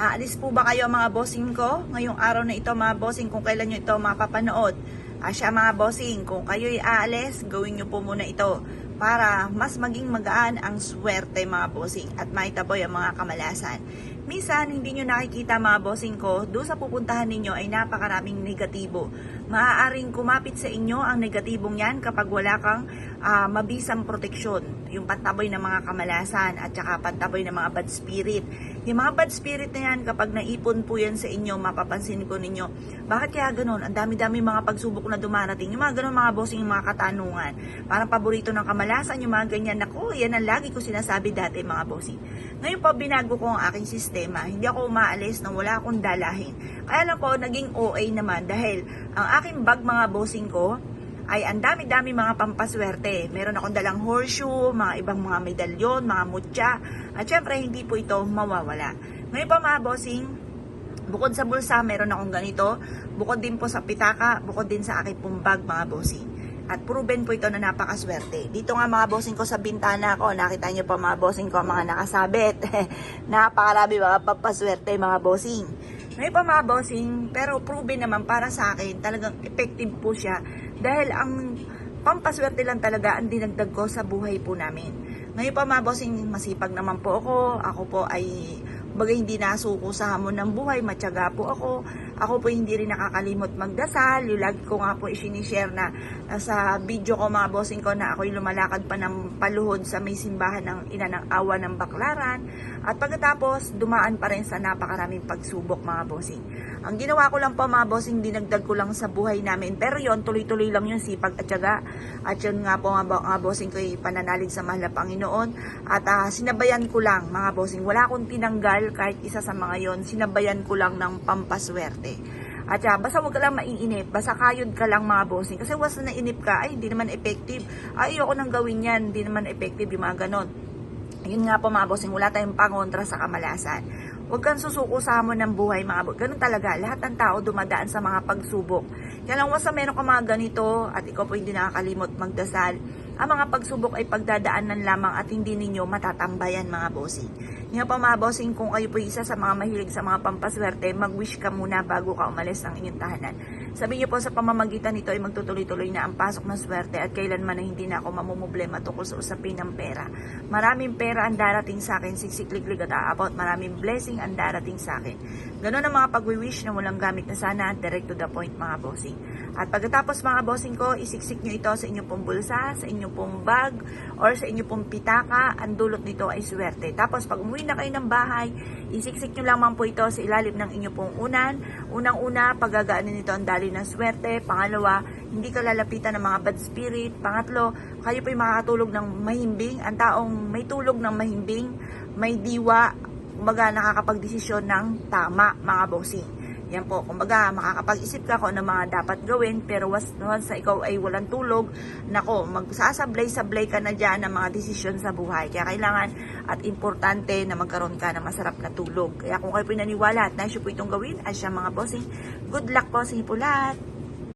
Aalis po ba kayo mga bossing ko? Ngayong araw na ito mga bossing, kung kailan nyo ito mapapanood. Siya mga bossing, kung kayo'y aalis, gawin nyo po muna ito para mas maging magaan ang swerte mga bossing at maitaboy ang mga kamalasan. Minsan, hindi nyo nakikita mga bossing ko, doon sa pupuntahan ninyo ay napakaraming negatibo. Maaaring kumapit sa inyo ang negatibong yan kapag wala kang mabisang proteksyon. Yung pantaboy ng mga kamalasan at saka pantaboy ng mga bad spirit. Yung mga bad spirit na yan, kapag naipon po yan sa inyo, mapapansin ko ninyo, bakit kaya ganun? Ang dami-dami mga pagsubok na dumarating. Yung mga ganun mga bossing, yung mga katanungan. Parang paborito ng kamalasan, yung mga ganyan. Naku, yan ang lagi ko sinasabi dati mga bossing. Ngayon po, binago ko ang aking sistema. Hindi ako umaalis nang wala akong dalahin. Kaya lang po, naging OA naman dahil ang aking bag mga bossing ko, ay ang dami-dami mga pampaswerte. Meron akong dalang horseshoe, mga ibang mga medalyon, mga mutya, at syempre hindi po ito mawawala. Ngayon pa mga bossing, bukod sa bulsa, meron akong ganito, bukod din po sa pitaka, bukod din sa aking pong bag mga bossing. At proven po ito na napakaswerte. Dito nga mga bossing ko sa bintana ko, nakita nyo pa mga bossing ko mga nakasabit. Napakarami mga pampaswerte mga bossing. Ngayon pa mga bossing, pero proven naman para sa akin, talagang effective po siya. Dahil ang pampaswerte lang talaga ang dinagdag ko sa buhay po namin. Ngayon pa mga bossing, masipag naman po ako. Ako po ay bagay hindi nasuko sa hamon ng buhay, matyaga po ako. Ako po hindi rin nakakalimot magdasal. Yung lagi ko nga po isinishare na sa video ko mga bossing ko na ako'y lumalakad pa ng paluhod sa may simbahan ng ina ng awa ng Baklaran. At pagkatapos, dumaan pa rin sa napakaraming pagsubok mga bossing. Ang ginawa ko lang po mga bossing, dinagdag ko lang sa buhay namin. Pero yon tuloy-tuloy lang yung sipag at tiyaga. At yun nga po mga bossing ko ay pananalig sa mahal na Panginoon. At sinabayan ko lang mga bossing. Wala akong tinanggal kahit isa sa mga yon. Sinabayan ko lang ng pampaswerte. At basta wag ka lang maiinip, basta kayod ka lang mga bossing. Kasi once na nainip ka, ay hindi naman effective. Ay ayoko nang gawin yan, hindi naman effective yung mga ganon. Yun nga po mga bossing, wala tayong pangontra sa kamalasan. Huwag kang susuko sa hamon ng buhay mga bossing. Ganun talaga, lahat ng tao dumadaan sa mga pagsubok. Kaya lang once na meron ka mga ganito at ikaw po hindi nakakalimot magdasal, ang mga pagsubok ay pagdadaanan lamang at hindi ninyo matatambayan mga bossing. Nga pa mga bossing, kung kayo po isa sa mga mahilig sa mga pampaswerte, mag-wish ka muna bago ka umalis ng inyong tahanan. Sabi niyo po sa pamamagitan nito ay magtutuloy-tuloy na ang pasok ng swerte at kailanman na hindi na ako mamumblema tungkol sa usapin ng pera. Maraming pera ang darating sa akin, siksikliglig at aabot. Maraming blessing ang darating sa akin. Ganon ang mga pag-wish na walang gamit na sana, direct to the point mga bossing. At pagkatapos mga bossing ko, isiksik nyo ito sa inyong pong bulsa, sa inyong pong bag, or sa inyong pong pitaka. Ang dulot nito ay swerte. Tapos pag umuwi na kayo ng bahay, isiksik nyo lamang po ito sa ilalim ng inyong pong unan. Unang-una, paggagaanin nito ang dali ng swerte. Pangalawa, hindi ka lalapitan ng mga bad spirit. Pangatlo, kayo po'y makakatulog ng mahimbing. Ang taong may tulog ng mahimbing, may diwa, kumbaga nakakapagdesisyon ng tama mga bossing. Yan po, kumbaga makakapag-isip ka kung ano mga dapat gawin, pero once sa ikaw ay walang tulog, nako, magsasablay-sablay ka na dyan ng mga desisyon sa buhay. Kaya kailangan at importante na magkaroon ka ng masarap na tulog. Kaya kung kayo po naniniwala at nais po itong gawin, ay siya mga bossing, good luck po sa inyo po lahat.